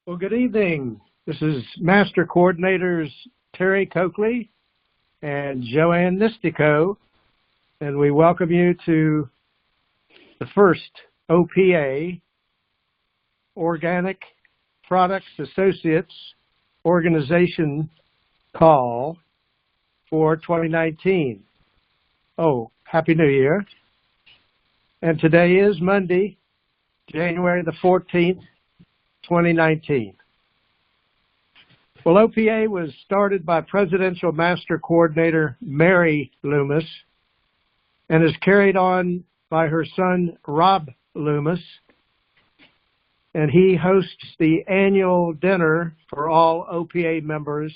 Well, good evening. This is Master Coordinators Terry Coakley and Joanne Nistico, and we welcome you to the first OPA, Organic Products Associates Organization Call for 2019. Oh, Happy New Year. And today is Monday, January the 14th, 2019. Well, OPA was started by Presidential Master Coordinator Mary Loomis and is carried on by her son Rob Loomis, and he hosts the annual dinner for all OPA members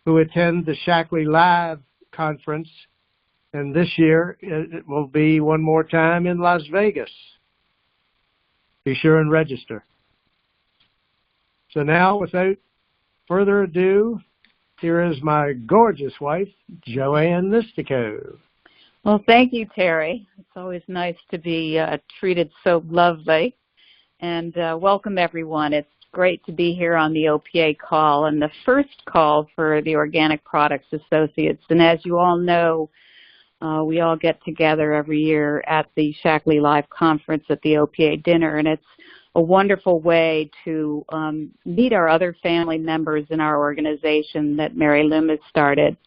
who attend the Shackley Live conference, and this year it will be one more time in Las Vegas. Be sure and register. So now, without further ado, here is my gorgeous wife, Joanne Nistico. Well, thank you, Terry. It's always nice to be treated so lovely. And welcome, everyone. It's great to be here on the OPA call, and the first call for the Organic Products Associates. And as you all know, we all get together every year at the Shackley Live conference at the OPA dinner, and it's a wonderful way to meet our other family members in our organization that Mary Loomis started.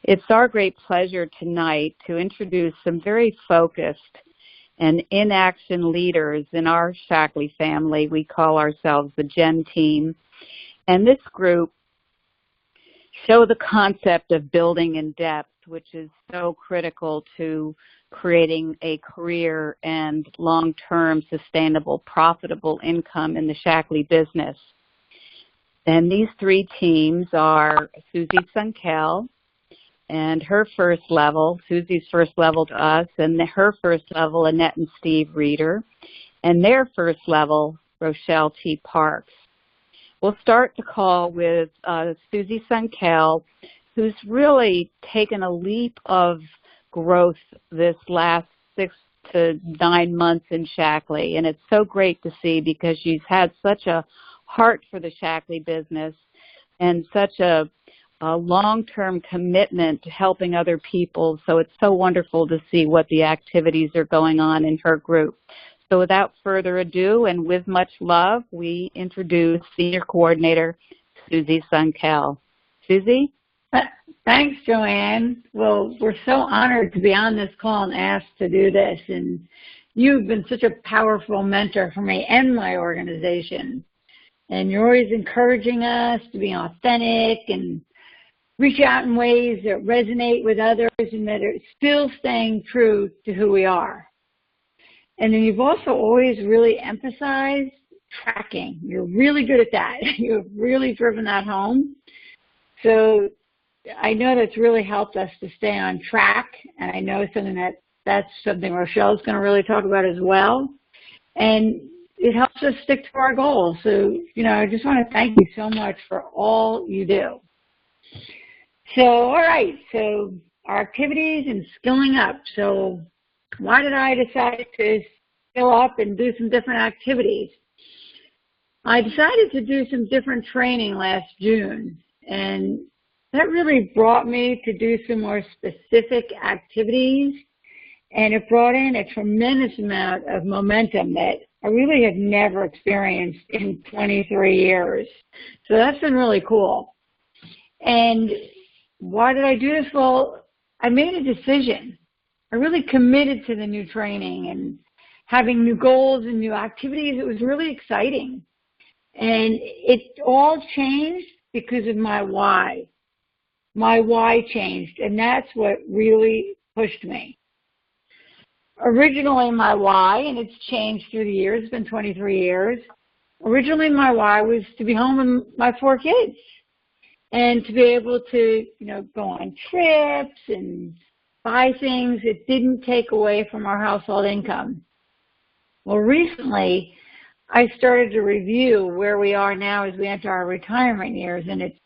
It's our great pleasure tonight to introduce some very focused and in-action leaders in our Shackley family. We call ourselves the Gen Team. And this group show the concept of building in depth, which is so critical to creating a career and long-term sustainable, profitable income in the Shackley business. And these three teams are Susie Sunkel and her first level, Susie's first level to us, and her first level, Annette and Steve Reeder, and their first level, Rochelle T. Parks. We'll start the call with Susie Sunkel, who's really taken a leap of growth this last 6 to 9 months in Shackley. And it's so great to see because she's had such a heart for the Shackley business and such a long-term commitment to helping other people. So it's so wonderful to see what the activities are going on in her group. So without further ado and with much love, we introduce Senior Coordinator Susie Sunkel. Susie? Thanks, Joanne. Well, we're so honored to be on this call and asked to do this. And you've been such a powerful mentor for me and my organization. And you're always encouraging us to be authentic and reach out in ways that resonate with others and that are still staying true to who we are. And then you've also always really emphasized tracking. You're really good at that. You've really driven that home. So I know that's really helped us to stay on track, and I know that's something Rochelle's going to really talk about as well. And it helps us stick to our goals. So, I just want to thank you so much for all you do. So, all right, so our activities and skilling up. So why did I decide to skill up and do some different activities? I decided to do some different training last June, and that really brought me to do some more specific activities, and it brought in a tremendous amount of momentum that I really have never experienced in 23 years. So that's been really cool. And why did I do this? Well, I made a decision. I really committed to the new training and having new goals and new activities. It was really exciting. And it all changed because of my why. My why changed, and that's what really pushed me. Originally, my why, and it's changed through the years, it's been 23 years. Originally, my why was to be home with my 4 kids and to be able to, go on trips and buy things that didn't take away from our household income. Well, recently, I started to review where we are now as we enter our retirement years, and it's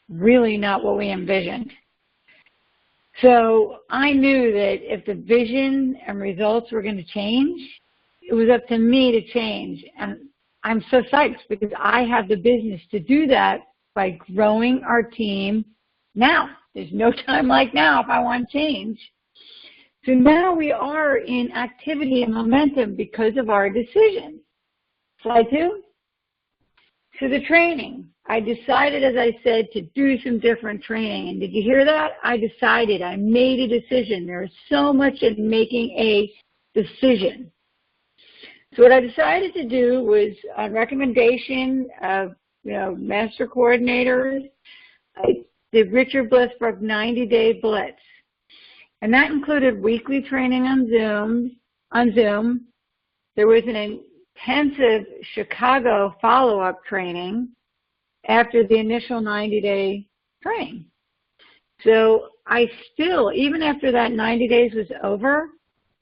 really not what we envisioned. So I knew that if the vision and results were going to change, it was up to me to change. And I'm so psyched because I have the business to do that by growing our team now. There's no time like now if I want change. So now we are in activity and momentum because of our decision. Slide 2. So the training. I decided, as I said, to do some different training. And did you hear that? I decided. I made a decision. There is so much in making a decision. So what I decided to do was, on recommendation of master coordinators, I did Richard Blissbrook 90-day blitz. And that included weekly training on Zoom. There was an intensive Chicago follow-up training after the initial 90-day training. So I still, even after that 90 days was over,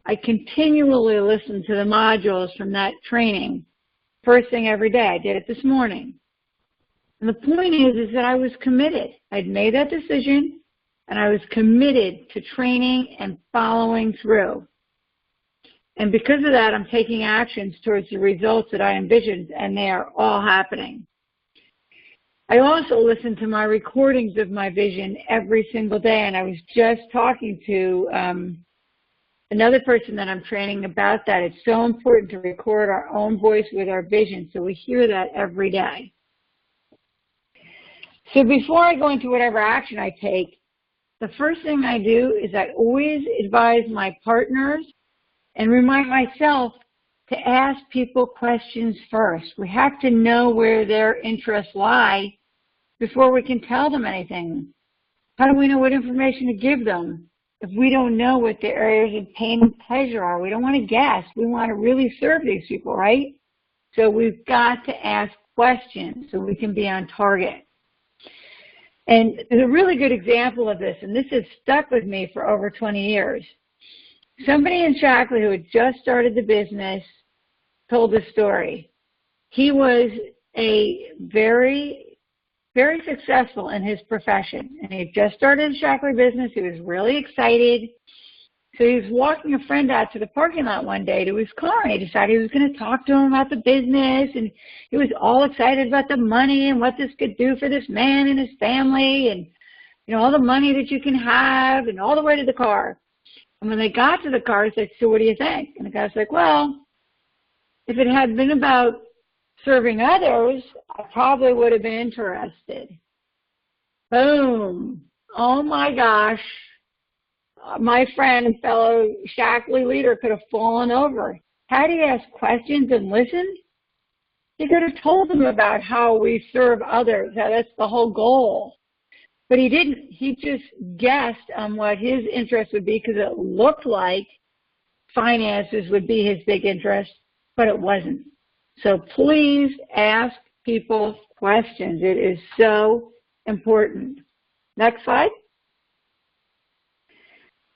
I continually listened to the modules from that training first thing every day. I did it this morning. And the point is that I was committed. I'd made that decision, and I was committed to training and following through. And because of that, I'm taking actions towards the results that I envisioned, and they are all happening. I also listen to my recordings of my vision every single day, and I was just talking to another person that I'm training about that. It's so important to record our own voice with our vision, so we hear that every day. So before I go into whatever action I take, the first thing I do is I always advise my partners and remind myself to ask people questions first. We have to know where their interests lie before we can tell them anything. How do we know what information to give them if we don't know what their areas of pain and pleasure are? We don't want to guess. We want to really serve these people, right? So we've got to ask questions so we can be on target. And there's a really good example of this, and this has stuck with me for over 20 years. Somebody in Shackley who had just started the business told the story. He was a very, very successful in his profession, and he had just started a Shackley business. He was really excited. So he was walking a friend out to the parking lot one day to his car, and he decided he was going to talk to him about the business, and he was all excited about the money and what this could do for this man and his family, and all the money that you can have, and all the way to the car. And when they got to the car, he said, "So what do you think?" And the guy's like, "Well, if it had been about serving others, I probably would have been interested." Boom. Oh my gosh. My friend and fellow Shackley leader could have fallen over. Had he asked questions and listened, he could have told them about how we serve others. How that's the whole goal. But he didn't. He just guessed on what his interest would be because it looked like finances would be his big interest, but it wasn't. So please ask people questions. It is so important. Next slide.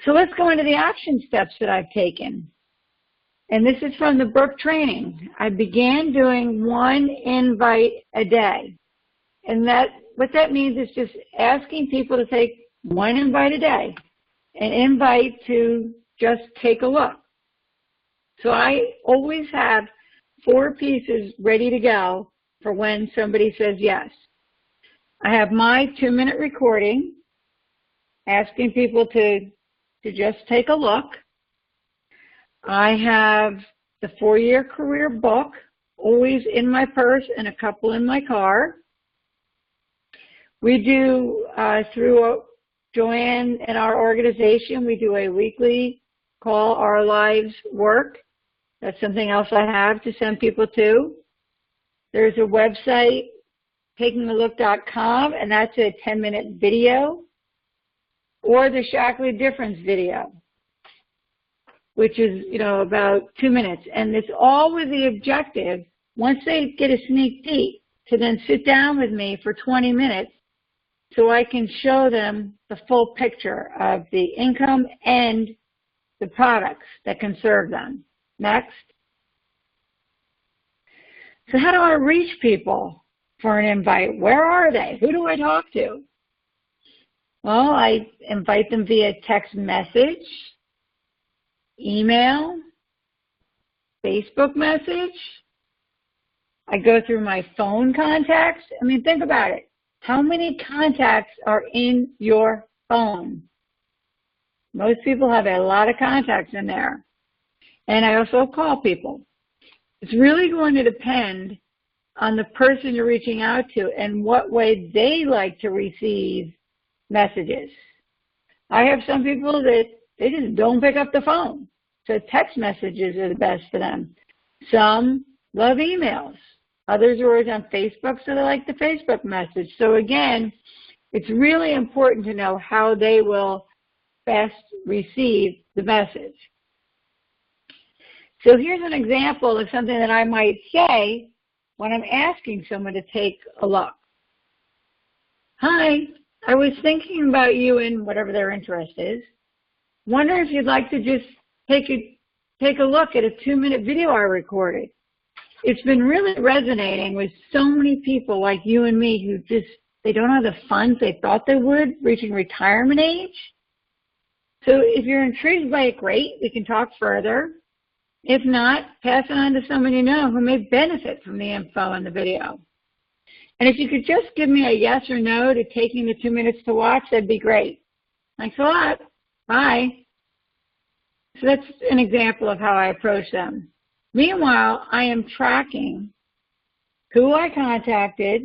So let's go into the action steps that I've taken. And this is from the Brook training. I began doing one invite a day. And what that means is just asking people to take one invite a day, an invite to just take a look. So I always have 4 pieces ready to go for when somebody says yes. I have my 2-minute recording asking people to just take a look. I have the 4-year career book always in my purse and a couple in my car. We do, through Joanne and our organization, we do a weekly call our lives work. That's something else I have to send people to. There's a website, takingalook.com, and that's a 10-minute video, or the Shackley Difference video, which is, about 2 minutes. And it's all with the objective, once they get a sneak peek, to then sit down with me for 20 minutes so I can show them the full picture of the income and the products that can serve them. Next. So how do I reach people for an invite? Where are they? Who do I talk to? Well, I invite them via text message, email, Facebook message. I go through my phone contacts. I mean, think about it. How many contacts are in your phone? Most people have a lot of contacts in there. And I also call people. It's really going to depend on the person you're reaching out to and what way they like to receive messages. I have some people that they just don't pick up the phone. So text messages are the best for them. Some love emails. Others are always on Facebook, so they like the Facebook message. So again, it's really important to know how they will best receive the message. So here's an example of something that I might say when I'm asking someone to take a look. Hi, I was thinking about you and whatever their interest is. Wonder if you'd like to just take a look at a 2-minute video I recorded. It's been really resonating with so many people like you and me who they don't have the funds they thought they would reaching retirement age. So if you're intrigued by it, great, we can talk further. If not, pass it on to someone you know who may benefit from the info in the video. And if you could just give me a yes or no to taking the 2 minutes to watch, that'd be great. Thanks a lot. Bye. So that's an example of how I approach them. Meanwhile, I am tracking who I contacted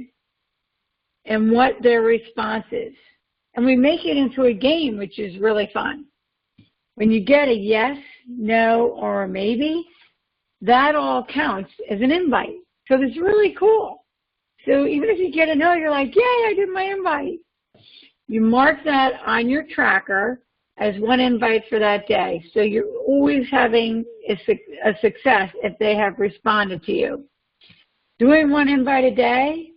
and what their response is. And we make it into a game, which is really fun. When you get a yes, no, or a maybe, that all counts as an invite. So it's really cool. So even if you get a no, you're like, yay, I did my invite. You mark that on your tracker as one invite for that day. So you're always having a success if they have responded to you. Doing one invite a day,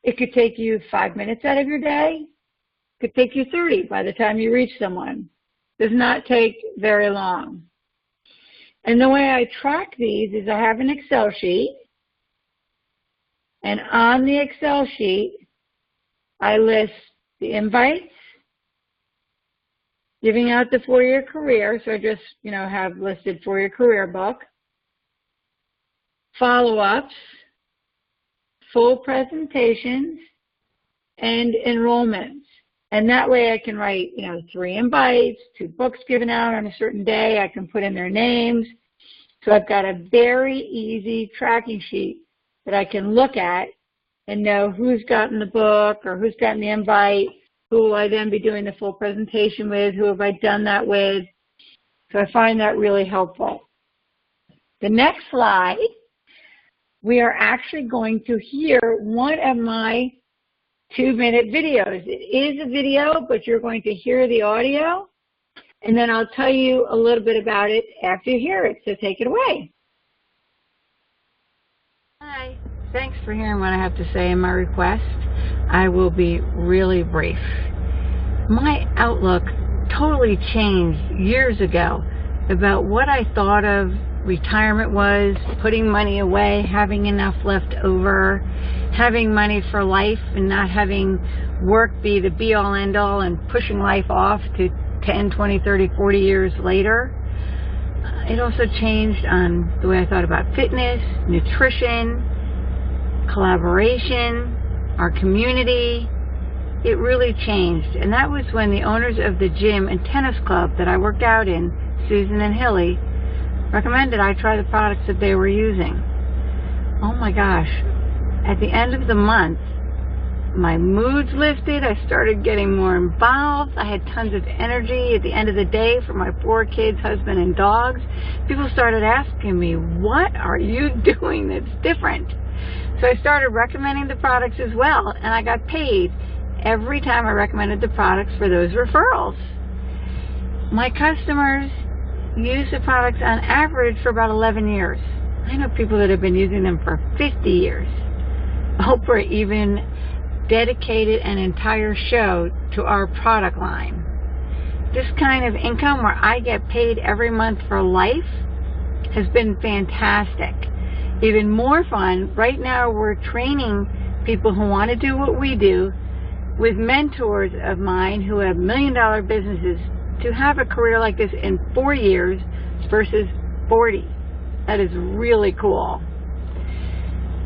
it could take you 5 minutes out of your day. It could take you 30 by the time you reach someone. Does not take very long. And the way I track these is I have an Excel sheet. And on the Excel sheet, I list the invites, giving out the 4-year career, so I just, have listed 4-year career book, follow-ups, full presentations, and enrollments. And that way I can write, 3 invites, 2 books given out on a certain day. I can put in their names. So I've got a very easy tracking sheet that I can look at and know who's gotten the book or who's gotten the invite. Who will I then be doing the full presentation with? Who have I done that with? So I find that really helpful. The next slide, we are actually going to hear one of my 2-minute videos. It is a video, but you're going to hear the audio, and then I'll tell you a little bit about it after you hear it. So take it away. Hi. Thanks for hearing what I have to say in my request. I will be really brief. My outlook totally changed years ago about what I thought of retirement was, putting money away, having enough left over, having money for life and not having work be the be-all, end-all and pushing life off to 10, 20, 30, 40 years later. It also changed on the way I thought about fitness, nutrition, collaboration, our community. It really changed. And that was when the owners of the gym and tennis club that I worked out in, Susan and Hilly, recommended I try the products that they were using. Oh my gosh. At the end of the month, my moods lifted. I started getting more involved. I had tons of energy at the end of the day for my 4 kids, husband, and dogs. People started asking me, what are you doing that's different? So I started recommending the products as well, and I got paid every time I recommended the products for those referrals. My customers use the products on average for about 11 years. I know people that have been using them for 50 years. Oprah even dedicated an entire show to our product line. This kind of income where I get paid every month for life has been fantastic. Even more fun, right now we're training people who want to do what we do with mentors of mine who have $1 million businesses to have a career like this in 4 years versus 40. That is really cool.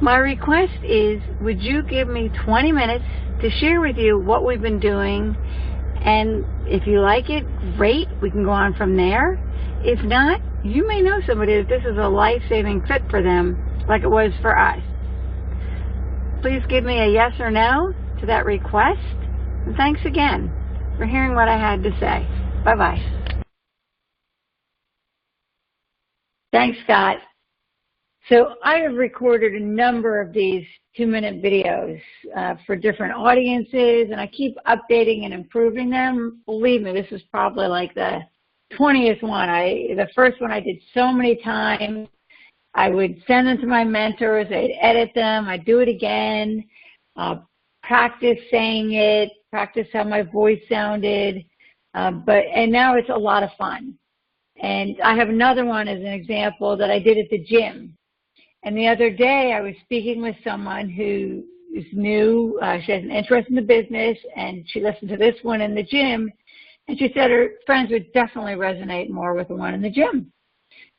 My request is, would you give me 20 minutes to share with you what we've been doing, and if you like it, great, we can go on from there. If not, you may know somebody that this is a life-saving fit for them, like it was for us. Please give me a yes or no to that request, and thanks again for hearing what I had to say. Bye-bye. Thanks, Scott. So I have recorded a number of these 2-minute videos for different audiences, and I keep updating and improving them. Believe me, this is probably like the 20th one. The first one I did so many times. I would send them to my mentors. I'd edit them. I'd do it again, practice saying it, practice how my voice sounded. And now it's a lot of fun. And I have another one as an example that I did at the gym. And the other day I was speaking with someone who is new. She has an interest in the business, and she listened to this one in the gym. And she said her friends would definitely resonate more with the one in the gym.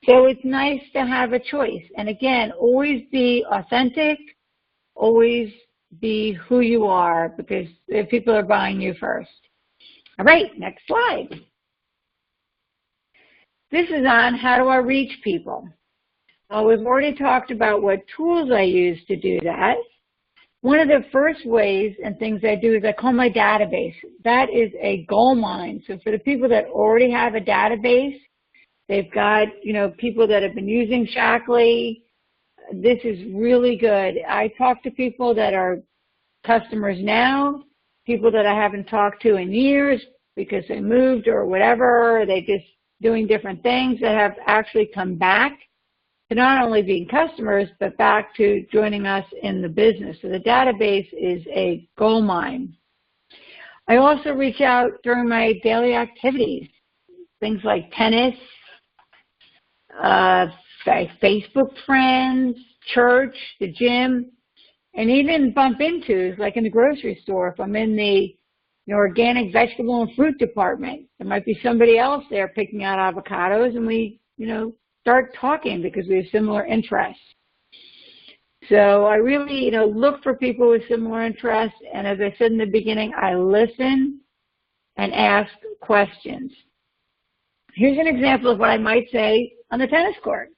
So it's nice to have a choice. And again, always be authentic, always be who you are, because people are buying you first. All right, next slide. This is on how do I reach people. Well, we've already talked about what tools I use to do that. One of the first ways and things I do is I call my database. That is a gold mine. So for the people that already have a database, they've got, people that have been using Shackley. This is really good. I talk to people that are customers now, people that I haven't talked to in years because they moved or whatever, or they just doing different things that have actually come back to not only being customers, but back to joining us in the business. So the database is a gold mine. I also reach out during my daily activities, things like tennis, Facebook friends, church, the gym, and even bump into, like in the grocery store, if I'm in the organic vegetable and fruit department, there might be somebody else there picking out avocados, and we, start talking because we have similar interests. So I really, look for people with similar interests, and as I said in the beginning, I listen and ask questions. Here's an example of what I might say on the tennis court.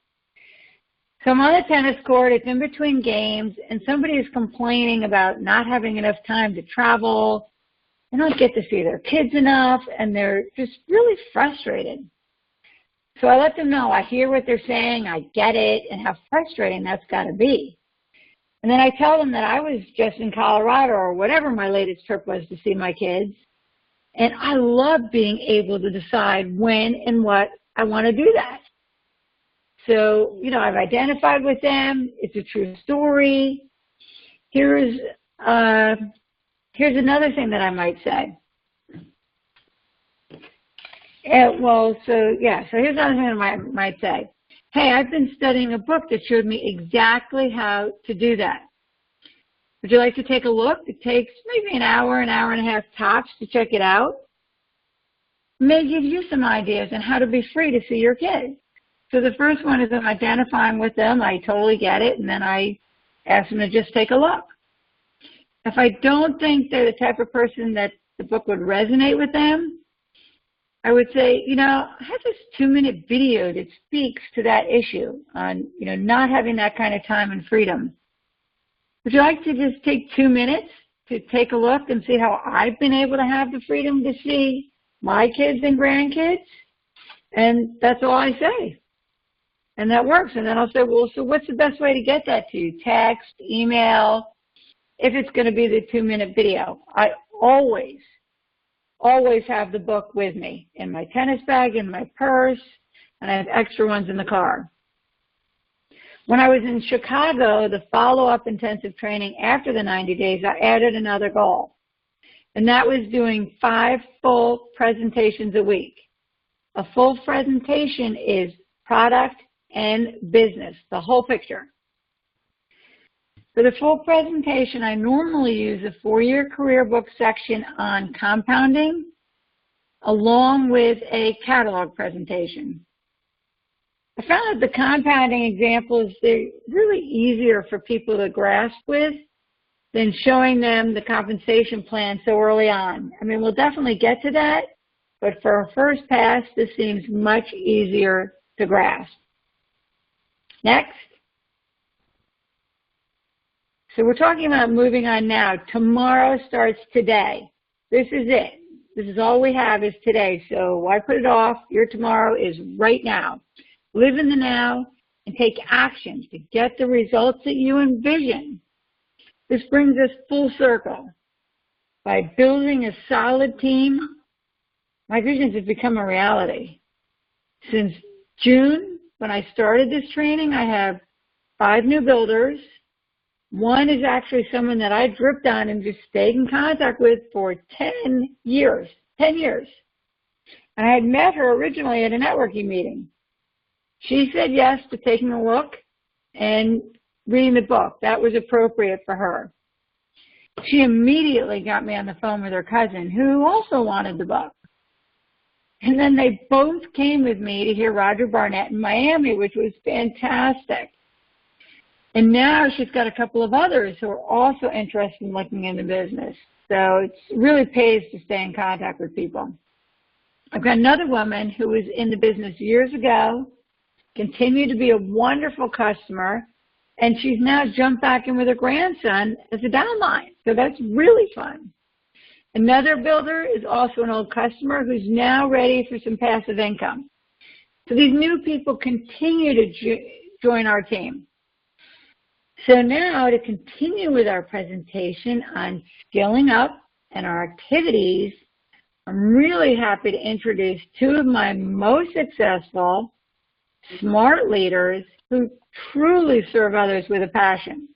So I'm on the tennis court, it's in between games, and somebody is complaining about not having enough time to travel. They don't get to see their kids enough, and they're just really frustrated. So I let them know I hear what they're saying, I get it, and how frustrating that's got to be. And then I tell them that I was just in Colorado or whatever my latest trip was to see my kids, and I love being able to decide when and what I want to do that. So, I've identified with them. It's a true story. Here's another thing that I might say. So here's another thing I might say. Hey, I've been studying a book that showed me exactly how to do that. Would you like to take a look? It takes maybe an hour and a half tops to check it out. It may give you some ideas on how to be free to see your kids. So the first one is I'm identifying with them. I totally get it. And then I ask them to just take a look. If I don't think they're the type of person that the book would resonate with them, I would say, I have this 2-minute video that speaks to that issue on, not having that kind of time and freedom. Would you like to just take 2 minutes to take a look and see how I've been able to have the freedom to see my kids and grandkids? And that's all I say. And that works. And then I'll say, well, so what's the best way to get that to you? Text, email, if it's going to be the 2-minute video. I always have the book with me in my tennis bag, in my purse, and I have extra ones in the car. When I was in Chicago, the follow-up intensive training after the 90 days, I added another goal. And that was doing 5 full presentations a week. A full presentation is product and business, the whole picture. For the full presentation, I normally use a 4-year career book section on compounding along with a catalog presentation. I found that the compounding examples, they're really easier for people to grasp with than showing them the compensation plan so early on. I mean, we'll definitely get to that, but for a first pass, this seems much easier to grasp. Next. So we're talking about moving on now. Tomorrow starts today. This is it. This is all we have is today. So why put it off? Your tomorrow is right now. Live in the now and take action to get the results that you envision. This brings us full circle. By building a solid team, my visions have become a reality. Since June, when I started this training, I have 5 new builders. One is actually someone that I dripped on and just stayed in contact with for 10 years. 10 years. And I had met her originally at a networking meeting. She said yes to taking a look and reading the book. That was appropriate for her. She immediately got me on the phone with her cousin, who also wanted the book. And then they both came with me to hear Roger Barnett in Miami, which was fantastic. And now she's got a couple of others who are also interested in looking into business. So it really pays to stay in contact with people. I've got another woman who was in the business years ago, continued to be a wonderful customer, and she's now jumped back in with her grandson as a downline. So that's really fun. Another builder is also an old customer who's now ready for some passive income. So these new people continue to join our team. So now to continue with our presentation on skilling up and our activities, I'm really happy to introduce 2 of my most successful, smart leaders who truly serve others with a passion.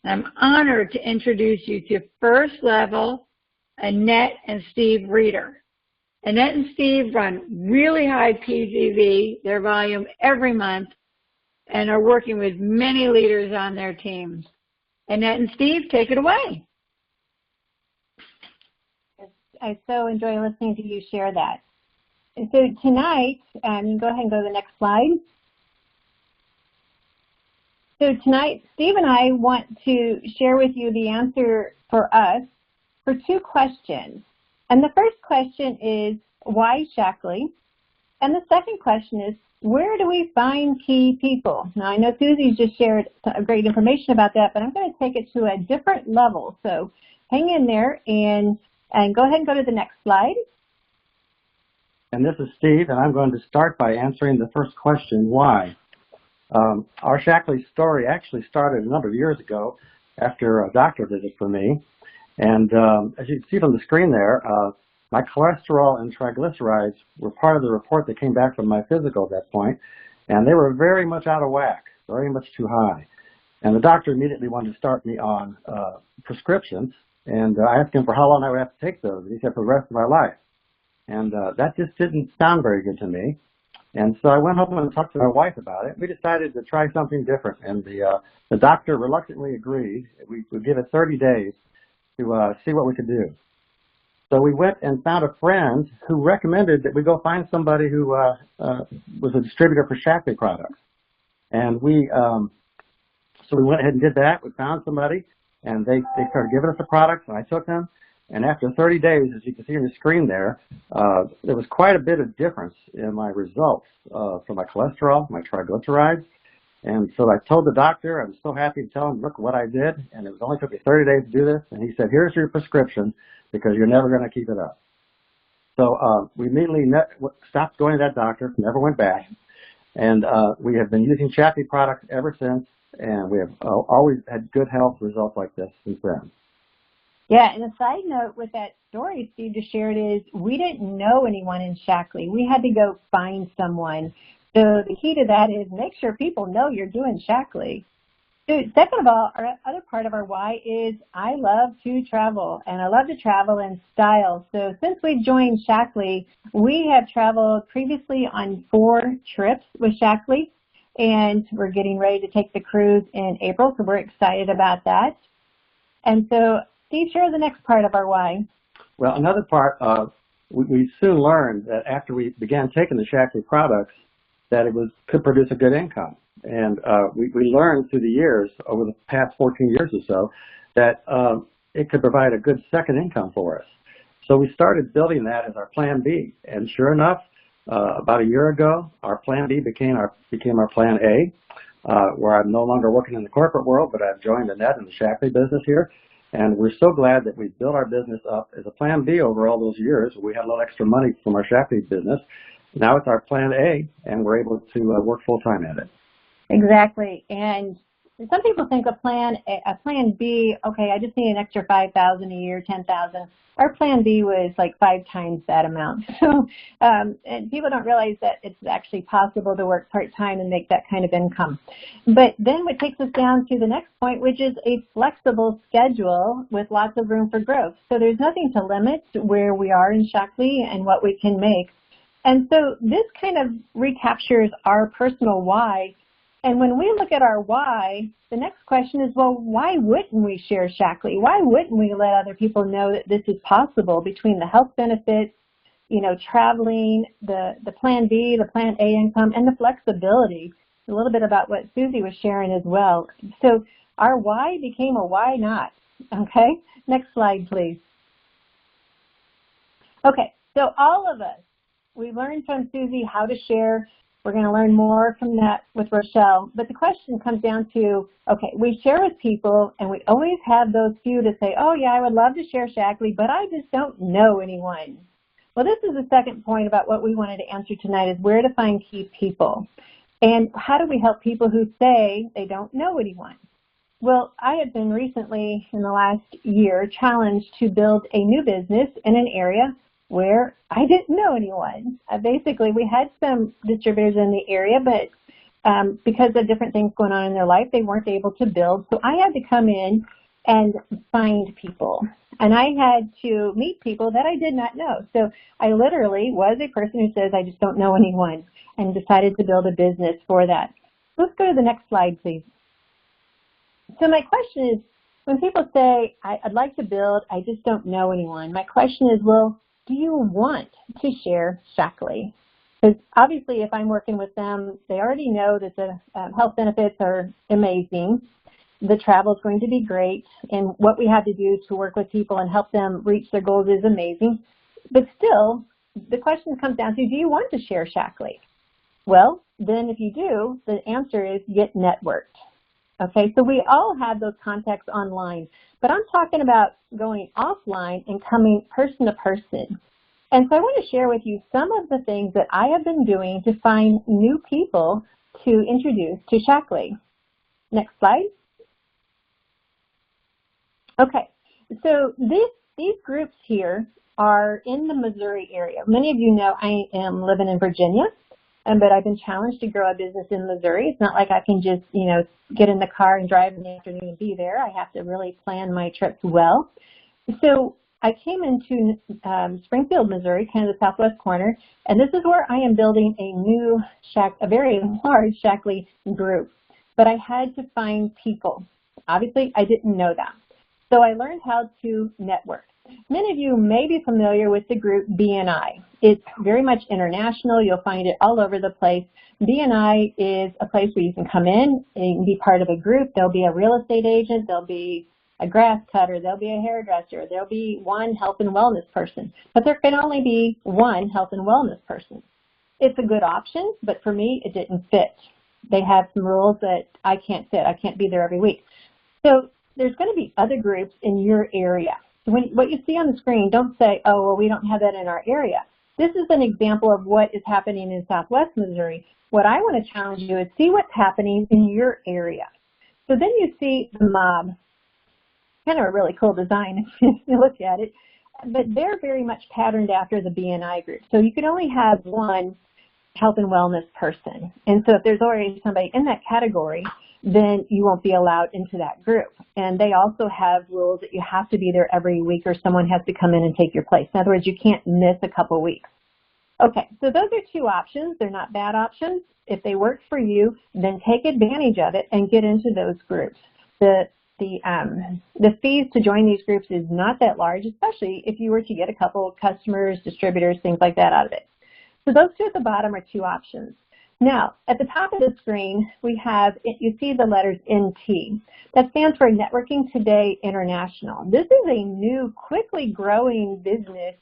I'm honored to introduce you to first level Annette and Steve Reeder. Annette and Steve run really high PGV, their volume every month, and are working with many leaders on their teams. Annette and Steve, take it away. I so enjoy listening to you share that. And so tonight, you can go ahead and go to the next slide. So tonight, Steve and I want to share with you the answer for us for 2 questions. And the first question is, why Shackley? And the second question is, where do we find key people? Now, I know Susie just shared great information about that, but I'm going to take it to a different level. So hang in there and go ahead and go to the next slide. And this is Steve, and I'm going to start by answering the first question, why? Our Shackley story actually started a number of years ago after a doctor did it for me. And as you can see from the screen there, my cholesterol and triglycerides were part of the report that came back from my physical at that point, and they were very much out of whack, very much too high. And the doctor immediately wanted to start me on prescriptions, and I asked him for how long I would have to take those, and he said for the rest of my life. And that just didn't sound very good to me. And so I went home and talked to my wife about it. We decided to try something different, and the doctor reluctantly agreed. We would give it 30 days to see what we could do. So we went and found a friend who recommended that we go find somebody who was a distributor for Shackley products. And so we went ahead and did that. We found somebody, and they started giving us the products, and I took them. And after 30 days, as you can see on the screen there, there was quite a bit of difference in my results for my cholesterol, my triglycerides. And so I told the doctor, I was so happy to tell him, look what I did, and it only took me 30 days to do this. And he said, here's your prescription, because you're never going to keep it up. So we immediately stopped going to that doctor, never went back. And we have been using Shackley products ever since, and we have always had good health results like this since then. Yeah, and a side note with that story Steve just shared is we didn't know anyone in Shackley. We had to go find someone. So the key to that is make sure people know you're doing Shackley. So second of all, our other part of our why is I love to travel, and I love to travel in style. So since we joined Shackley, we have traveled previously on 4 trips with Shackley, and we're getting ready to take the cruise in April, so we're excited about that. And so Steve, share the next part of our why. Well, another part, we soon learned that after we began taking the Shackley products, that it could produce a good income. And we learned through the years, over the past 14 years or so, that it could provide a good second income for us. So we started building that as our Plan B. And sure enough, about a year ago, our Plan B became our Plan A, where I'm no longer working in the corporate world, but I've joined Annette in the Shackley business here. And we're so glad that we built our business up as a Plan B over all those years. We had a little extra money from our Shackley business. Now it's our Plan A, and we're able to work full-time at it. Exactly. And some people think a Plan B, okay, I just need an extra $5,000 a year, $10,000. Our Plan B was like 5 times that amount. So, and people don't realize that it's actually possible to work part-time and make that kind of income. But then what takes us down to the next point, which is a flexible schedule with lots of room for growth. So there's nothing to limit where we are in Shackley and what we can make. And so this kind of recaptures our personal why. And when we look at our why, the next question is, well, why wouldn't we share Shackley? Why wouldn't we let other people know that this is possible between the health benefits, you know, traveling, the Plan B, the Plan A income, and the flexibility? A little bit about what Susie was sharing as well. So our why became a why not. Okay, next slide, please. Okay, so all of us, we learned from Susie how to share. We're going to learn more from that with Rochelle. But the question comes down to, okay, we share with people, and we always have those few to say, oh, yeah, I would love to share Shackley, but I just don't know anyone. Well, this is the second point about what we wanted to answer tonight, is where to find key people. And how do we help people who say they don't know anyone? Well, I have been recently, in the last year, challenged to build a new business in an area where I didn't know anyone. Basically, we had some distributors in the area, but because of different things going on in their life, they weren't able to build. So I had to come in and find people. And I had to meet people that I did not know. So I literally was a person who says, I just don't know anyone, and decided to build a business for that. Let's go to the next slide, please. So my question is, when people say, I'd like to build, I just don't know anyone, my question is, well, do you want to share Shackley? Because obviously if I'm working with them, they already know that the health benefits are amazing. The travel is going to be great. And what we have to do to work with people and help them reach their goals is amazing. But still, the question comes down to, do you want to share Shackley? Well, then if you do, the answer is get networked. Okay, so we all have those contacts online, but I'm talking about going offline and coming person to person. And so I want to share with you some of the things that I have been doing to find new people to introduce to Shackley. Next slide. Okay, so these groups here are in the Missouri area. Many of you know I am living in Virginia, but I've been challenged to grow a business in Missouri. It's not like I can just, you know, get in the car and drive in the afternoon and be there. I have to really plan my trips well. So I came into Springfield, Missouri, kind of the southwest corner, and this is where I am building a new a very large Shackley group. But I had to find people. Obviously, I didn't know them. So I learned how to network. Many of you may be familiar with the group BNI. It's very much international. You'll find it all over the place. BNI is a place where you can come in and be part of a group. There'll be a real estate agent. There'll be a grass cutter. There'll be a hairdresser. There'll be one health and wellness person. But there can only be one health and wellness person. It's a good option, but for me, it didn't fit. They have some rules that I can't fit. I can't be there every week. So there's going to be other groups in your area. What you see on the screen, don't say, oh, well, we don't have that in our area. This is an example of what is happening in Southwest Missouri. What I want to challenge you is see what's happening in your area. So then you see the mob, kind of a really cool design if you look at it, but they're very much patterned after the BNI group. So you can only have one health and wellness person. And so if there's already somebody in that category, then you won't be allowed into that group. And they also have rules that you have to be there every week or someone has to come in and take your place. In other words, you can't miss a couple weeks. Okay, so those are two options. They're not bad options. If they work for you, then take advantage of it and get into those groups. The fees to join these groups is not that large, especially if you were to get a couple of customers, distributors, things like that out of it. So those two at the bottom are two options. Now, at the top of the screen, we have, you see the letters NT. That stands for Networking Today International. This is a new, quickly growing business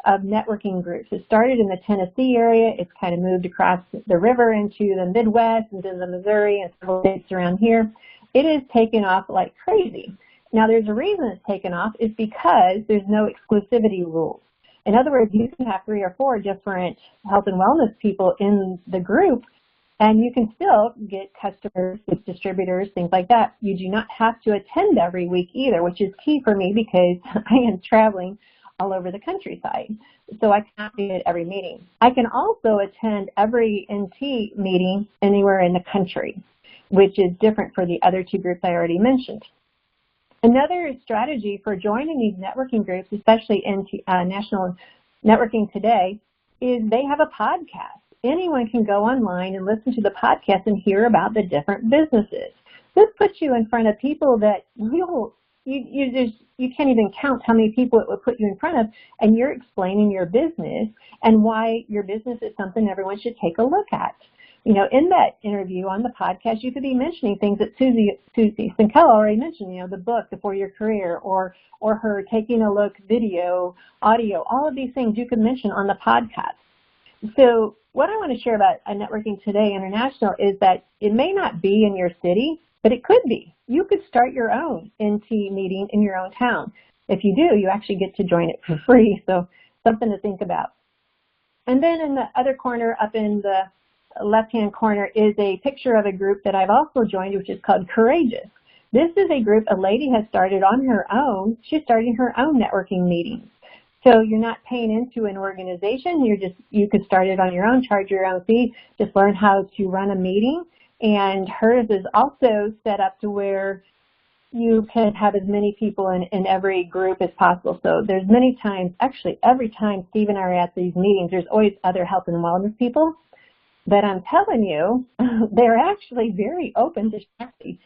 of networking groups. It started in the Tennessee area. It's kind of moved across the river into the Midwest, into the Missouri and several states around here. It has taken off like crazy. Now, there's a reason it's taken off is because there's no exclusivity rules. In other words, you can have 3 or 4 different health and wellness people in the group, and you can still get customers with distributors, things like that. You do not have to attend every week either, which is key for me because I am traveling all over the countryside, so I can't be at every meeting. I can also attend every NT meeting anywhere in the country, which is different for the other 2 groups I already mentioned. Another strategy for joining these networking groups, especially National Networking Today, is they have a podcast. Anyone can go online and listen to the podcast and hear about the different businesses. This puts you in front of people that you can't even count how many people it would put you in front of, and you're explaining your business and why your business is something everyone should take a look at. You know, in that interview on the podcast, you could be mentioning things that Susie Sinclair already mentioned, you know, the book, The 4-Year Career, or her taking a look video, audio, all of these things you could mention on the podcast. So what I want to share about Networking Today International is that it may not be in your city, but it could be. You could start your own NT meeting in your own town. If you do, you actually get to join it for free, so something to think about. And then in the other corner, up in the left-hand corner, is a picture of a group that I've also joined, which is called Courageous. This is a group a lady has started on her own. She's starting her own networking meetings. So you're not paying into an organization. You could start it on your own, charge your own fee, just learn how to run a meeting. And hers is also set up to where you can have as many people in every group as possible. So there's many times, actually every time Steve and I are at these meetings, there's always other health and wellness people. But I'm telling you, they're actually very open to Shaklee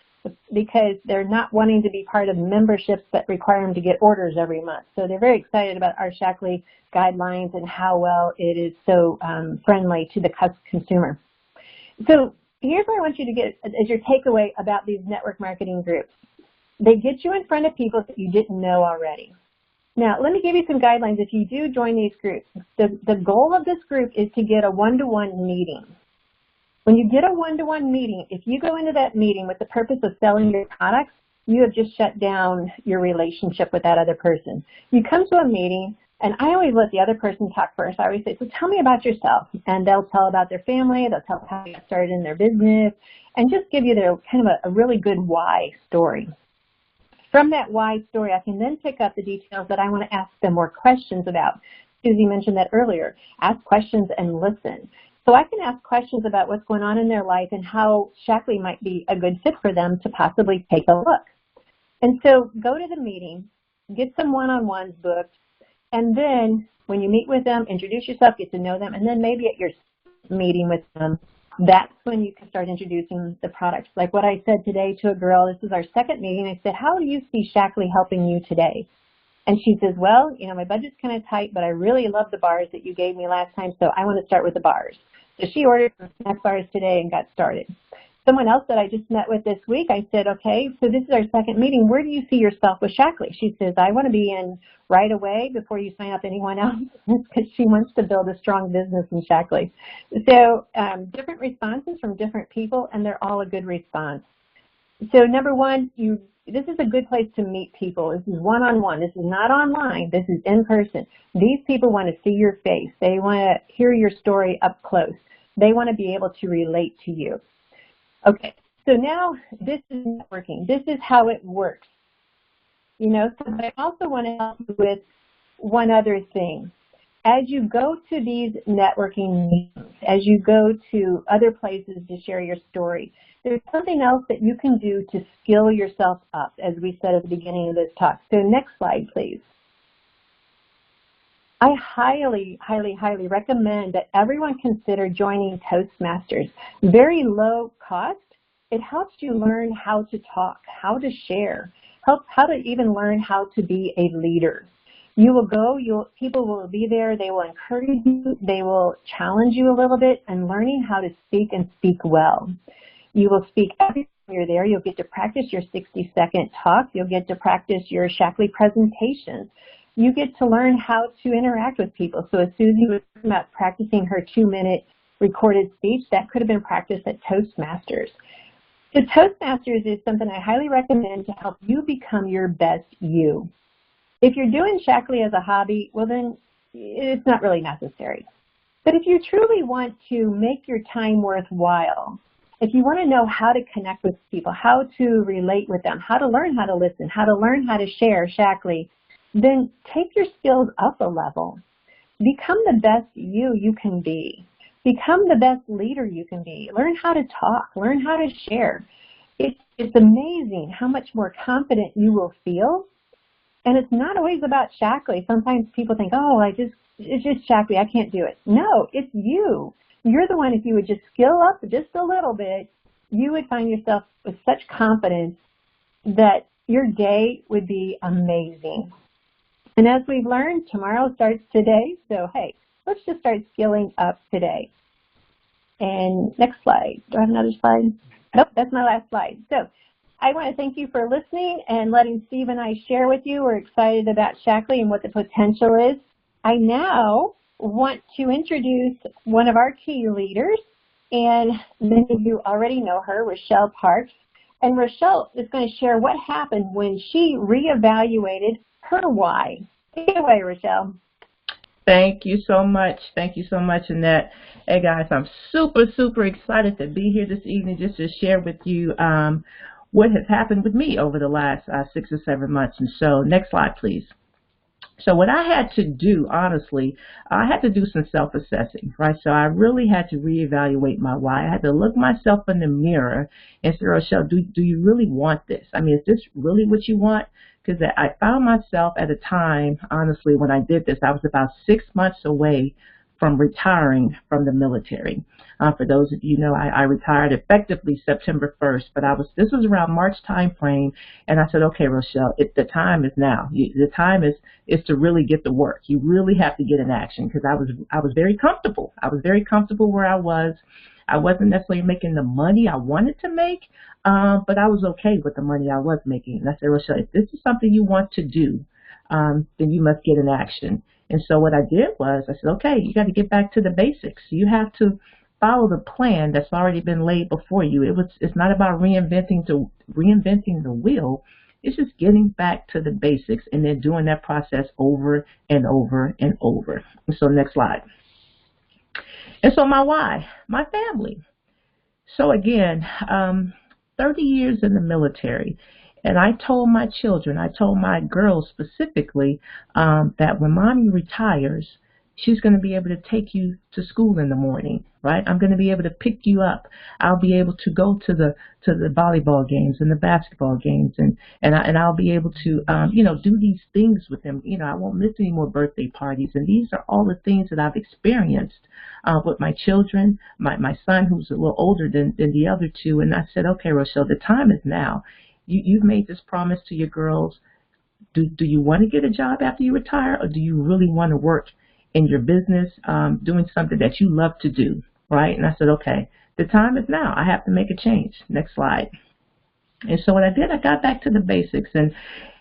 because they're not wanting to be part of memberships that require them to get orders every month. So they're very excited about our Shaklee guidelines and how well it is so friendly to the consumer. So here's what I want you to get as your takeaway about these network marketing groups. They get you in front of people that you didn't know already. Now, let me give you some guidelines if you do join these groups. The goal of this group is to get a one-to-one meeting. When you get a one-to-one meeting, if you go into that meeting with the purpose of selling your products, you have just shut down your relationship with that other person. You come to a meeting, and I always let the other person talk first. I always say, so tell me about yourself. And they'll tell about their family, they'll tell how they got started in their business, and just give you their kind of a really good why story. From that why story, I can then pick up the details that I want to ask them more questions about. Susie mentioned that earlier. Ask questions and listen. So I can ask questions about what's going on in their life and how Shaklee might be a good fit for them to possibly take a look. And so go to the meeting, get some one-on-ones booked, and then when you meet with them, introduce yourself, get to know them, and then maybe at your meeting with them, that's when you can start introducing the products. Like what I said today to a girl, this is our second meeting. I said, how do you see Shaklee helping you today? And she says, well, you know, my budget's kind of tight, but I really love the bars that you gave me last time, so I want to start with the bars. So she ordered some snack bars today and got started. Someone else that I just met with this week, I said, okay, so this is our second meeting. Where do you see yourself with Shaklee? She says, I want to be in right away before you sign up anyone else because she wants to build a strong business in Shaklee. So different responses from different people, and they're all a good response. So number one, this is a good place to meet people. This is one-on-one. This is not online. This is in person. These people want to see your face. They want to hear your story up close. They want to be able to relate to you. Okay, so now this is networking. This is how it works. You know, so I also want to help you with one other thing. As you go to these networking meetings, as you go to other places to share your story, there's something else that you can do to skill yourself up, as we said at the beginning of this talk. So next slide, please. I highly, highly, highly recommend that everyone consider joining Toastmasters. Very low cost. It helps you learn how to talk, how to share, how to even learn how to be a leader. You will go, people will be there, they will encourage you, they will challenge you a little bit and learning how to speak and speak well. You will speak every time you're there. You'll get to practice your 60-second talk. You'll get to practice your Shackley presentation. You get to learn how to interact with people. So as Susie was talking about practicing her 2-minute recorded speech, that could have been practiced at Toastmasters. The Toastmasters is something I highly recommend to help you become your best you. If you're doing Shackley as a hobby, well then it's not really necessary. But if you truly want to make your time worthwhile, if you want to know how to connect with people, how to relate with them, how to learn how to listen, how to learn how to share Shackley, then take your skills up a level. Become the best you can be. Become the best leader you can be. Learn how to talk. Learn how to share. It's amazing how much more confident you will feel. And it's not always about Shackley. Sometimes people think, oh, it's just Shackley, I can't do it. No, it's you. You're the one, if you would just skill up just a little bit, you would find yourself with such confidence that your day would be amazing. And as we've learned, tomorrow starts today. So, hey, let's just start skilling up today. And next slide. Do I have another slide? Nope, that's my last slide. So I want to thank you for listening and letting Steve and I share with you. We're excited about Shackley and what the potential is. I now want to introduce one of our key leaders, and many of you already know her, Rochelle Parks. And Rochelle is going to share what happened when she reevaluated her why. Take it away, Rochelle. Thank you so much. Thank you so much, Annette. Hey, guys, I'm super excited to be here this evening just to share with you what has happened with me over the last 6 or 7 months. And so next slide, please. So what I had to do, honestly, I had to do some self-assessing, right? So I really had to reevaluate my why. I had to look myself in the mirror and say, Rochelle, do you really want this? I mean, is this really what you want? Because I found myself at a time, honestly, when I did this, I was about 6 months away from retiring from the military. For those of you know, I retired effectively September 1st, but this was around March time frame, and I said, okay, Rochelle, the time is now. The time is to really get to work. You really have to get in action, because I was very comfortable. I was very comfortable where I was. I wasn't necessarily making the money I wanted to make, but I was okay with the money I was making. And I said, Rochelle, if this is something you want to do, then you must get in action. And so what I did was I said, okay, you got to get back to the basics. You have to follow the plan that's already been laid before you. It's not about reinventing the wheel. It's just getting back to the basics and then doing that process over and over and over. And so next slide. And so my why, my family. So again, 30 years in the military. And I told my children, I told my girls specifically, that when mommy retires, she's going to be able to take you to school in the morning, right? I'm going to be able to pick you up. I'll be able to go to the volleyball games and the basketball games, and I'll be able to, do these things with them. I won't miss any more birthday parties. And these are all the things that I've experienced with my children, my son, who's a little older than the other two. And I said, okay, Rochelle, the time is now. You've made this promise to your girls. Do you want to get a job after you retire, or do you really want to work in your business, doing something that you love to do, right? And I said, okay, the time is now. I have to make a change. Next slide. And so what I did, I got back to the basics, and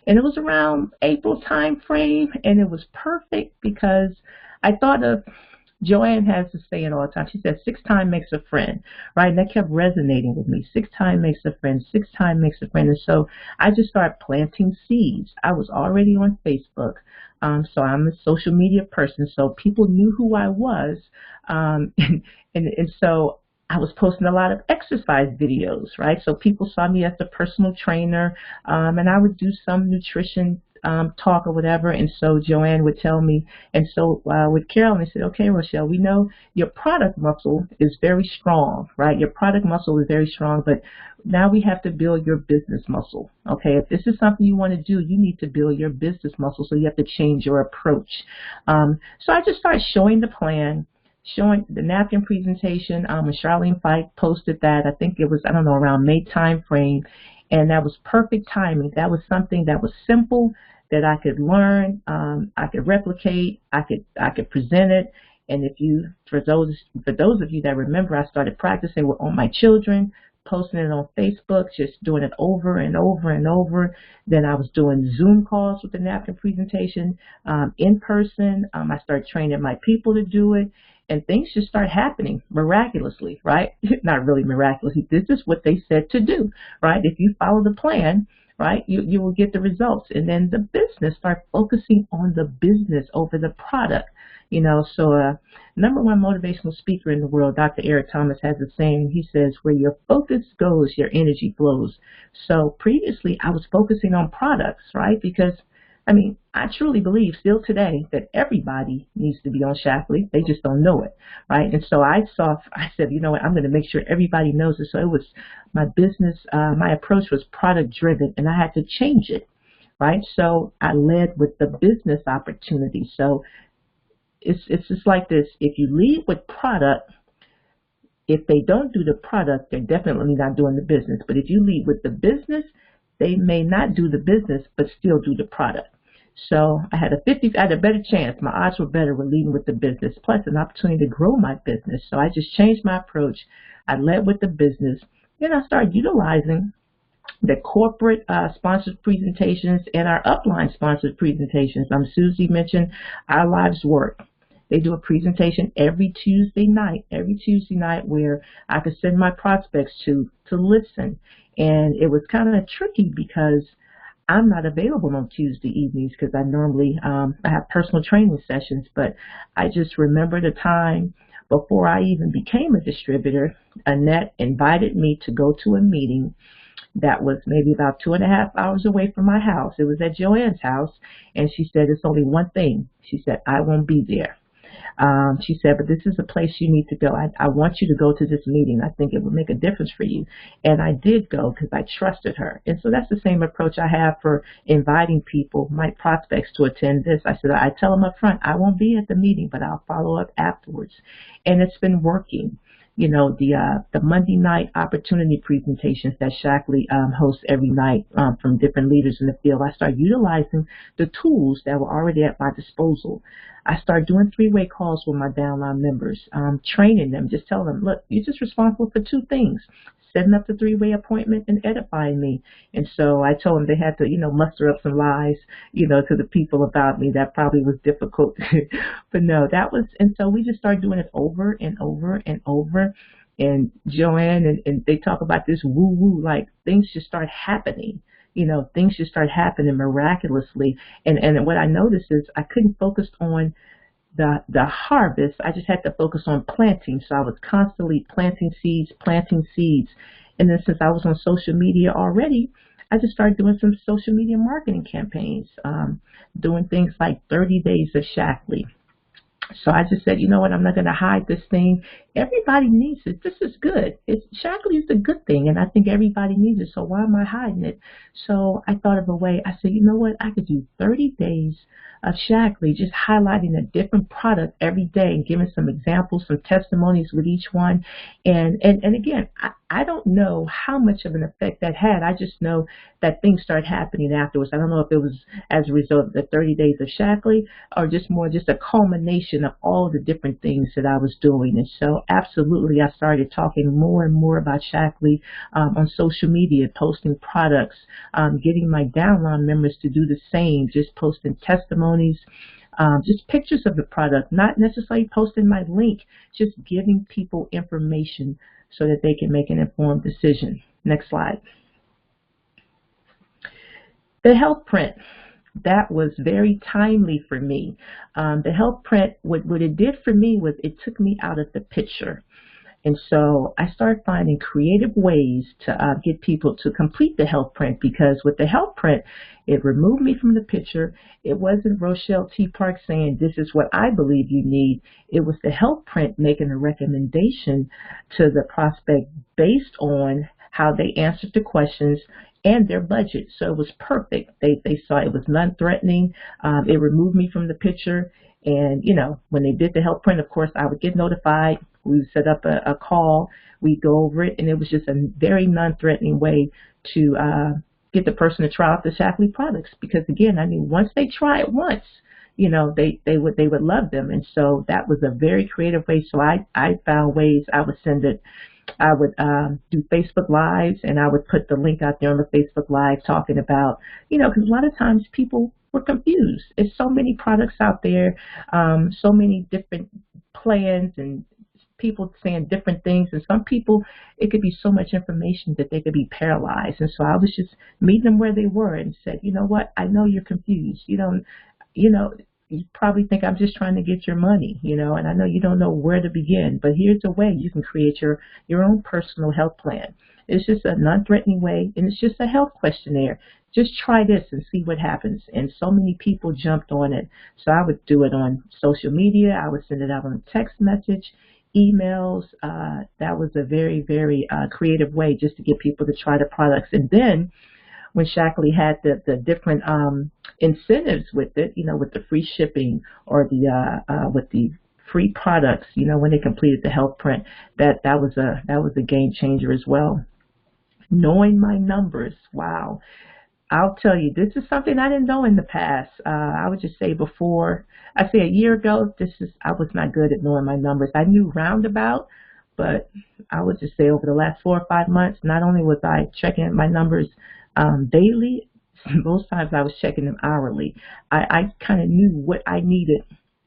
it was around April time frame, and it was perfect because I thought of Joanne has to say it all the time. She said 6 times makes a friend, right? And that kept resonating with me. 6 times makes a friend. 6 times makes a friend. And so I just started planting seeds. I was already on Facebook. So I'm a social media person. So people knew who I was. And so I was posting a lot of exercise videos, right? So people saw me as a personal trainer. And I would do some nutrition talk or whatever, and so Joanne would tell me, and so with Carolyn, they said, okay, Rochelle, we know your product muscle is very strong, right? Your product muscle is very strong, but now we have to build your business muscle, okay? If this is something you want to do, you need to build your business muscle, so you have to change your approach. So I just started showing the plan, showing the napkin presentation. When Charlene Fike posted that, I think it was, I don't know, around May time frame. And that was perfect timing. That was something that was simple, that I could learn, I could replicate, I could present it. And for those of you that remember, I started practicing on my children, posting it on Facebook, just doing it over and over and over. Then I was doing Zoom calls with the napkin presentation, in person. I started training my people to do it, and things just start happening miraculously, right? Not really miraculously. This is what they said to do, right? If you follow the plan, right, you will get the results. And then the business, start focusing on the business over the product. So number one motivational speaker in the world, Dr. Eric Thomas, has a saying. He says, where your focus goes, your energy flows. So previously I was focusing on products, right? Because I truly believe still today that everybody needs to be on Shackley. They just don't know it, right? And so I said, you know what, I'm going to make sure everybody knows it. So it was my business, my approach was product driven, and I had to change it, right? So I led with the business opportunity. So it's just like this. If you lead with product, if they don't do the product, they're definitely not doing the business. But if you lead with the business, they may not do the business, but still do the product. So I had a better chance. My odds were better with leading with the business, plus an opportunity to grow my business. So I just changed my approach. I led with the business. Then I started utilizing the corporate sponsored presentations and our upline sponsored presentations. Susie mentioned Our Lives Work. They do a presentation every Tuesday night where I could send my prospects to listen. And it was kind of tricky because I'm not available on Tuesday evenings because I normally I have personal training sessions. But I just remember the time before I even became a distributor, Annette invited me to go to a meeting that was maybe about 2.5 hours away from my house. It was at Joanne's house, and she said, it's only one thing. She said, I won't be there. She said, but this is a place you need to go. I want you to go to this meeting. I think it would make a difference for you. And I did go because I trusted her. And so that's the same approach I have for inviting people, my prospects, to attend this. I said, I tell them up front, I won't be at the meeting, but I'll follow up afterwards. And it's been working. The Monday night opportunity presentations that Shackley hosts every night from different leaders in the field, I started utilizing the tools that were already at my disposal. I started doing 3-way calls with my downline members, training them, just telling them, look, you're just responsible for 2 things: setting up the 3-way appointment and edifying me. And so I told them they had to, muster up some lies, to the people about me. That probably was difficult. But no, and so we just started doing it over and over and over. And Joanne, and they talk about this woo-woo, like things just start happening. Things just start happening miraculously. And what I noticed is I couldn't focus on the harvest. I just had to focus on planting. So I was constantly planting seeds. And then since I was on social media already, I just started doing some social media marketing campaigns, doing things like 30 days of Shackley. So I just said, you know what, I'm not going to hide this thing. Everybody needs it. This is good. Shackley is a good thing, and I think everybody needs it, so why am I hiding it? So I thought of a way. I said, you know what, I could do 30 days of Shackley, just highlighting a different product every day and giving some examples, some testimonies with each one. And again, I don't know how much of an effect that had. I just know that things started happening afterwards. I don't know if it was as a result of the 30 days of Shackley or just a culmination of all the different things that I was doing. And so absolutely, I started talking more and more about Shackley on social media, posting products, getting my downline members to do the same, just posting testimonies, just pictures of the product, not necessarily posting my link, just giving people information so that they can make an informed decision. Next slide. The health print. That was very timely for me. The health print, what it did for me was it took me out of the picture. And so I started finding creative ways to get people to complete the health print, because with the health print, it removed me from the picture. It wasn't Rochelle T. Park saying, this is what I believe you need. It was the health print making a recommendation to the prospect based on how they answered the questions and their budget. So it was perfect. They saw it was non-threatening. It removed me from the picture. And, when they did the health print, of course, I would get notified We would set up a call, we'd go over it, and it was just a very non-threatening way to get the person to try out the Shackley products. Because again, I knew once they try it once, you know, they would love them. And so that was a very creative way. So I found ways. I would send it. I would do Facebook Lives, and I would put the link out there on the Facebook Live talking about, you know, because a lot of times people were confused. There's so many products out there, so many different plans, and people saying different things. And some people, it could be so much information that they could be paralyzed. And so I was just meeting them where they were and said, you know what, I know you're confused. You probably think I'm just trying to get your money, you know, and I know you don't know where to begin, but here's a way you can create your own personal health plan. It's just a non-threatening way, and it's just a health questionnaire. Just try this and see what happens. And so many people jumped on it. So I would do it on social media. I would send it out on a text message, emails. That was a very, very creative way just to get people to try the products. And then when Shackley had the different incentives with it, you know, with the free shipping or with the free products, you know, when they completed the health print, that was a game changer as well. Knowing my numbers, wow. I'll tell you, this is something I didn't know in the past. I would just say a year ago, I was not good at knowing my numbers. I knew roundabout, but I would just say over the last 4 or 5 months, not only was I checking my numbers daily, most times I was checking them hourly. I kind of knew what I needed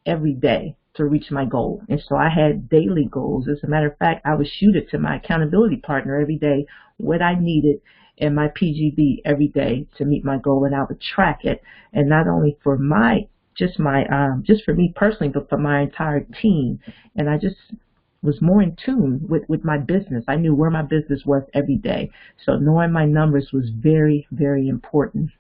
every day to reach my goal. And so I had daily goals. As a matter of fact, I would shoot it to my accountability partner every day, what I needed in my PGB every day to meet my goal, and I would track it. And not only for just for me personally, but for my entire team. And I just was more in tune with my business. I knew where my business was every day. So knowing my numbers was very, very important.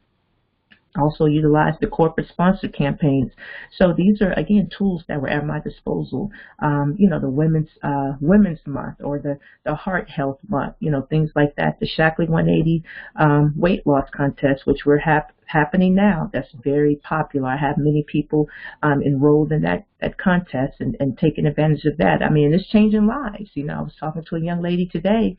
Also utilized the corporate sponsor campaigns. So these are, again, tools that were at my disposal. The Women's Month or the Heart Health Month, you know, things like that. The Shackley 180 weight loss contest, which we're happening now. That's very popular. I have many people enrolled in that contest and taking advantage of that. I mean, it's changing lives. You know, I was talking to a young lady today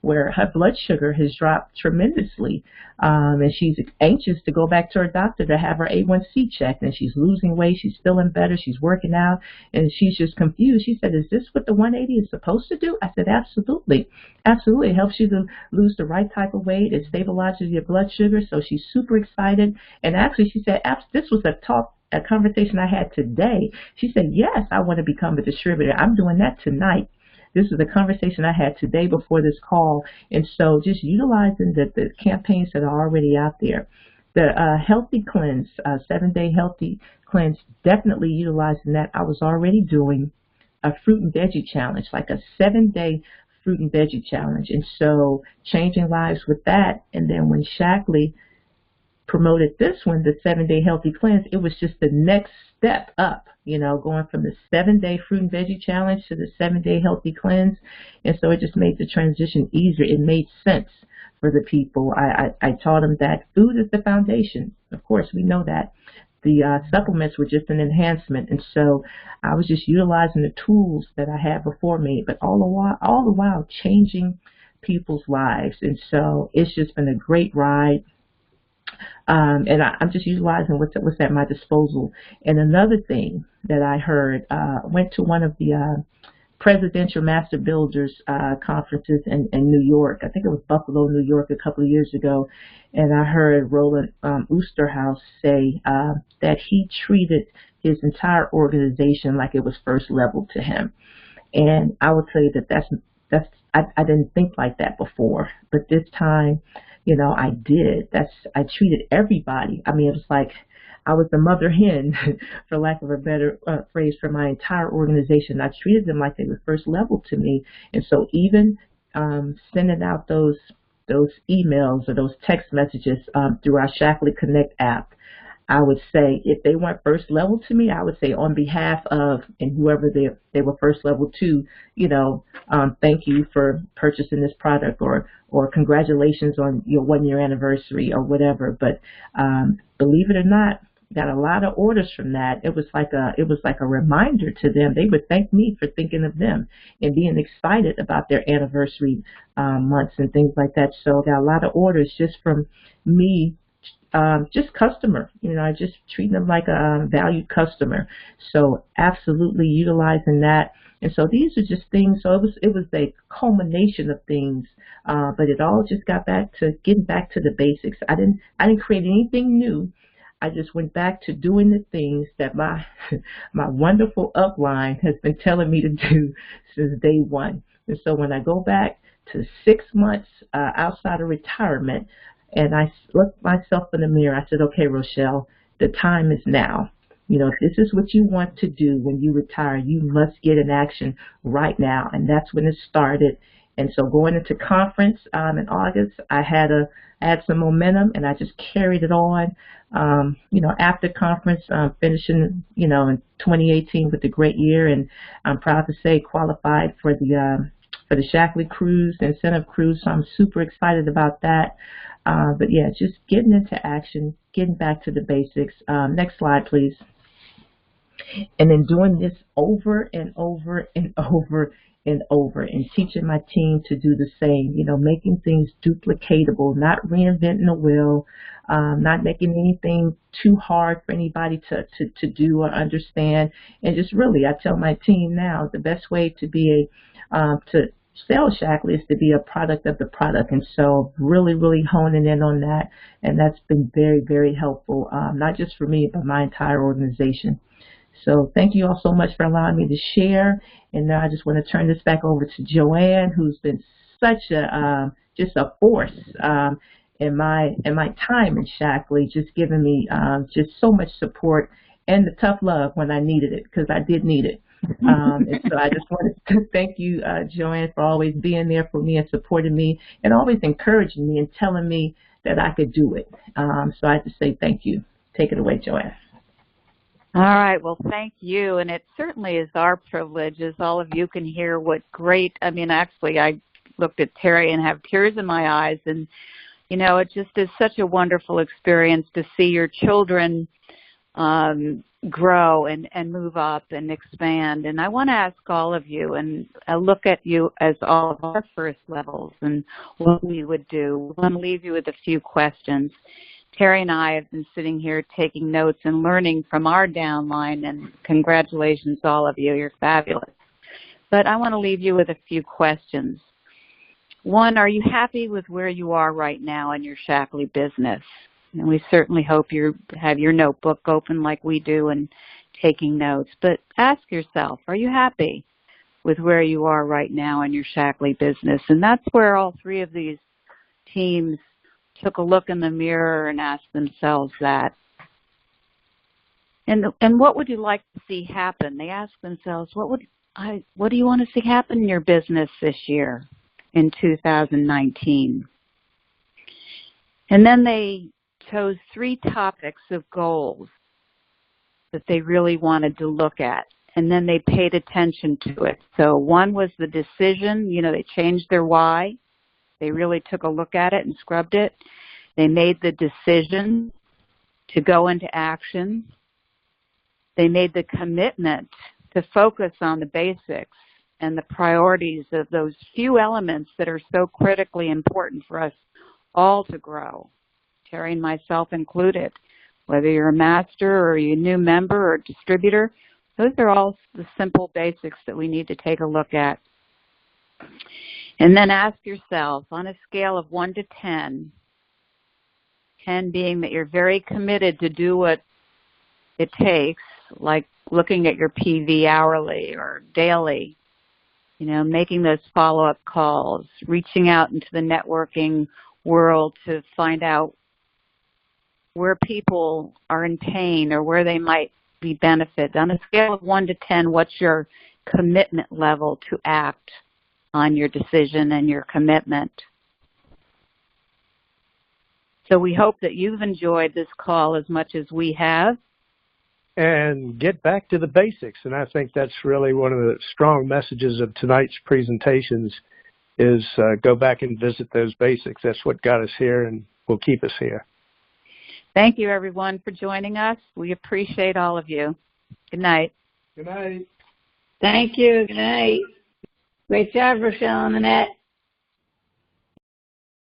where her blood sugar has dropped tremendously, and she's anxious to go back to her doctor to have her A1C checked, and she's losing weight, she's feeling better, she's working out, and she's just confused. She said, is this what the 180 is supposed to do? I said, absolutely. Absolutely. It helps you to lose the right type of weight. It stabilizes your blood sugar, so she's super excited. And actually, she said, this was a conversation I had today. She said, yes, I want to become a distributor. I'm doing that tonight. This is a conversation I had today before this call. And so just utilizing the campaigns that are already out there. The Healthy Cleanse, 7-day Healthy Cleanse, definitely utilizing that. I was already doing a fruit and veggie challenge, like a 7-day fruit and veggie challenge. And so changing lives with that. And then when Shackley promoted this one, the 7-day Healthy Cleanse, it was just the next step up, you know, going from the 7-day fruit and veggie challenge to the 7-day Healthy Cleanse. And so it just made the transition easier. It made sense for the people. I taught them that food is the foundation. Of course, we know that. The supplements were just an enhancement. And so I was just utilizing the tools that I had before me, but all the while changing people's lives. And so it's just been a great ride. And I'm just utilizing what's at my disposal. And another thing that I heard, went to one of the Presidential Master Builders conferences in New York. I think it was Buffalo, New York, a couple of years ago. And I heard Roland Oosterhouse say that he treated his entire organization like it was first level to him. And I would say that I didn't think like that before, but this time, you know, I did. I treated everybody. I mean, it was like I was the mother hen, for lack of a better phrase, for my entire organization. I treated them like they were first level to me. And so even sending out those emails or those text messages through our Shackley Connect app, I would say if they weren't first level to me, I would say on behalf of, and whoever they were first level to, you know, thank you for purchasing this product, or congratulations on your 1-year anniversary or whatever. But believe it or not, got a lot of orders from that. It was like a reminder to them. They would thank me for thinking of them and being excited about their anniversary months and things like that. So I got a lot of orders just from me, just customer. I just treating them like a valued customer. So absolutely utilizing that. And so these are just things. So it was a culmination of things, but it all just got back to getting back to the basics. I didn't create anything new. I just went back to doing the things that my my wonderful upline has been telling me to do since day one. And so when I go back to 6 months outside of retirement, and I looked myself in the mirror, I said, okay, Rochelle, the time is now. If this is what you want to do when you retire, you must get in action right now. And that's when it started. And so going into conference in August, I had some momentum, and I just carried it on. After conference, finishing, in 2018 with a great year, and I'm proud to say qualified for the Shackley Cruise, the incentive cruise. So I'm super excited about that. But yeah, just getting into action, getting back to the basics. Next slide, please. And then doing this over and over and over and over, and teaching my team to do the same, making things duplicatable, not reinventing the wheel, not making anything too hard for anybody to do or understand. And just really, I tell my team now, the best way to be to sell Shackley is to be a product of the product. And so really, really honing in on that. And that's been very, very helpful, not just for me, but my entire organization. So thank you all so much for allowing me to share. And now I just want to turn this back over to Joanne, who's been such just a force in my time in Shackley, just giving me just so much support and the tough love when I needed it, because I did need it. And so I just wanted to thank you, Joanne, for always being there for me and supporting me and always encouraging me and telling me that I could do it. So I just say thank you. Take it away, Joanne. All right. Well, thank you. And it certainly is our privilege, as all of you can hear what great, actually, I looked at Terry and have tears in my eyes. And, it just is such a wonderful experience to see your children grow and move up and expand. And I want to ask all of you, and I look at you as all of our first levels and what we would do. I want to leave you with a few questions. Terry and I have been sitting here taking notes and learning from our downline, and congratulations to all of you. You're fabulous. But I want to leave you with a few questions. One, are you happy with where you are right now in your Shackley business? And we certainly hope you have your notebook open like we do and taking notes. But ask yourself, are you happy with where you are right now in your Shackley business? And that's where all three of these teams took a look in the mirror and asked themselves that. And what would you like to see happen? They asked themselves, what do you want to see happen in your business this year in 2019? And then they chose 3 topics of goals that they really wanted to look at. And then they paid attention to it. So one was the decision. They changed their why. They really took a look at it and scrubbed it. They made the decision to go into action. They made the commitment to focus on the basics and the priorities of those few elements that are so critically important for us all to grow, Terry and myself included. Whether you're a master or you're a new member or distributor, those are all the simple basics that we need to take a look at. And then ask yourself, on a scale of 1 to 10, 10 being that you're very committed to do what it takes, like looking at your PV hourly or daily, making those follow-up calls, reaching out into the networking world to find out where people are in pain or where they might be benefited. On a scale of 1 to 10, what's your commitment level to act on your decision and your commitment? So we hope that you've enjoyed this call as much as we have. And get back to the basics. And I think that's really one of the strong messages of tonight's presentations is go back and visit those basics. That's what got us here and will keep us here. Thank you, everyone, for joining us. We appreciate all of you. Good night. Good night. Thank you. Good night. Great job, Rochelle and Annette.